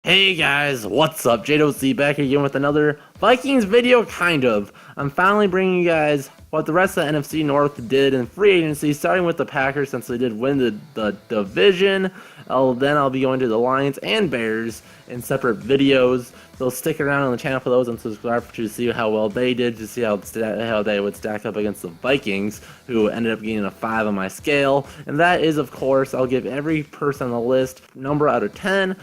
Hey guys, what's up? JDoC back again with another Vikings video, kind of. I'm finally bringing you guys what the rest of the NFC North did in free agency, starting with the Packers since they did win the division. Then I'll be going to the Lions and Bears in separate videos. So stick around on the channel for those and subscribe to see how well they did, to see how they would stack up against the Vikings, who ended up getting a 5 on my scale. And that is, of course, I'll give every person on the list number out of 10.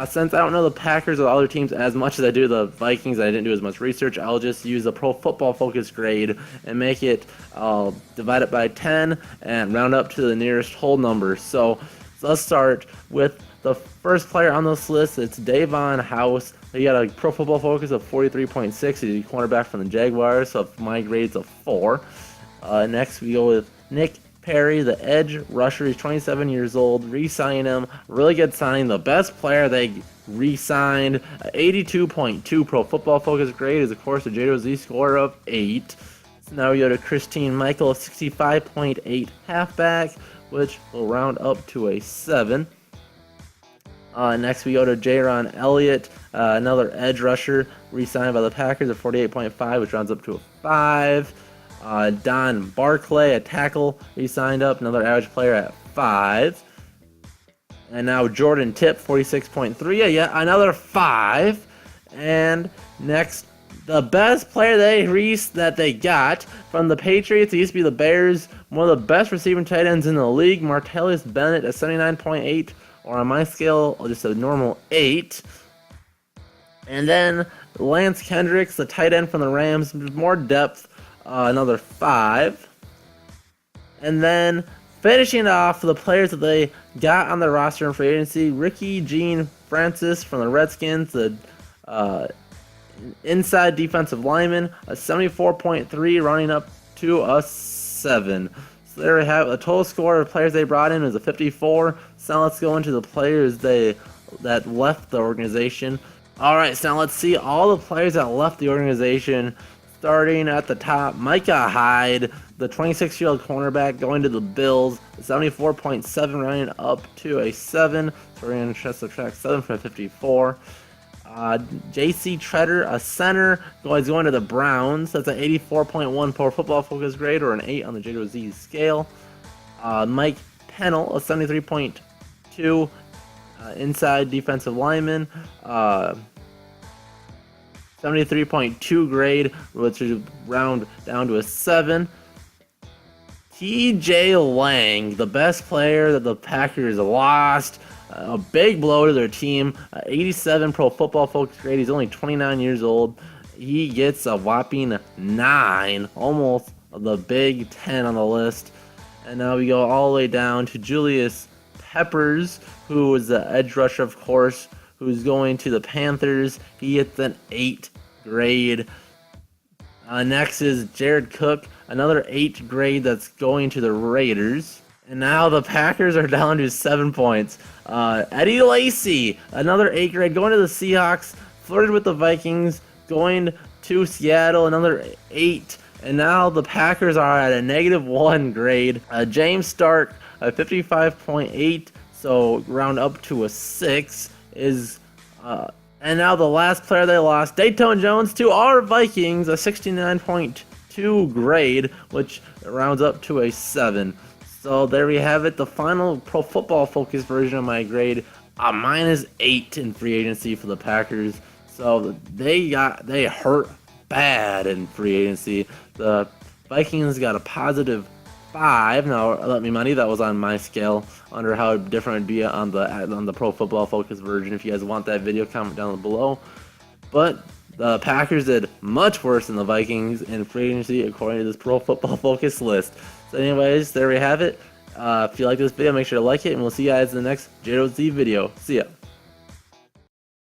Since I don't know the Packers or the other teams as much as I do the Vikings, I didn't do as much research, I'll just use a Pro Football Focus grade and make it, divide it by 10 and round up to the nearest whole number. So let's start with the first player on this list. It's Davon House. He got a Pro Football Focus of 43.6. He's a cornerback from the Jaguars, so my grade's a 4. Next we go with Nick Perry, the edge rusher. He's 27 years old. Re-signing him. Really good signing. The best player they re-signed. 82.2 Pro Football Focus grade is, of course, a JDoC score of 8. So now we go to Christine Michael, a 65.8 halfback, which will round up to a 7. Next we go to Jaron Elliott, another edge rusher, re-signed by the Packers at 48.5, which rounds up to a 5. Don Barclay, a tackle, he signed up, another average player at 5. And now Jordan Tipp, 46.3, yeah, another 5. And next, the best player that they got from the Patriots, he used to be the Bears, one of the best receiving tight ends in the league, Martellus Bennett at 79.8, or on my scale, just a normal 8. And then Lance Kendricks, the tight end from the Rams, more depth, another 5. And then finishing off the players that they got on their roster in free agency, Ricky Jean Francis from the Redskins, the inside defensive lineman, a 74.3, running up to a 7. So there we have a total score of players they brought in is a 54. So now let's go into the players that left the organization. Alright, so now let's see all the players that left the organization. Starting at the top, Micah Hyde, the 26-year-old cornerback, going to the Bills, 74.7, running up to a 7. So we're going to subtract 7 from 54. J.C. Treader, a center, going to the Browns. That's an 84.1 Pro Football Focus grade, or an 8 on the JDoC scale. Mike Pennell, a 73.2 inside defensive lineman. 73.2 grade, which is round down to a 7. TJ Lang, the best player that the Packers lost. A big blow to their team. 87 Pro Football Focus grade. He's only 29 years old. He gets a whopping 9, almost the big 10 on the list. And now we go all the way down to Julius Peppers, who is the edge rusher, of course, who's going to the Panthers. He gets an 8 grade. Next is Jared Cook, another 8 grade that's going to the Raiders. And now the Packers are down to 7 points. Eddie Lacy, another 8 grade, going to the Seahawks, flirted with the Vikings, going to Seattle, another 8. And now the Packers are at a -1 grade. James Stark, a 55.8, so round up to a 6, is... and now the last player they lost, Dayton Jones, to our Vikings, a 69.2 grade, which rounds up to a 7. So there we have it, the final Pro Football Focus version of my grade, a -8 in free agency for the Packers. So they hurt bad in free agency. The Vikings got a +5. Now, let me money, that was on my scale. Under how different it'd be on the Pro Football Focus version. If you guys want that video, comment down below. But the Packers did much worse than the Vikings in free agency, according to this Pro Football Focus list. So anyways, there we have it. If you like this video, make sure to like it, and we'll see you guys in the next JDoC video. See ya.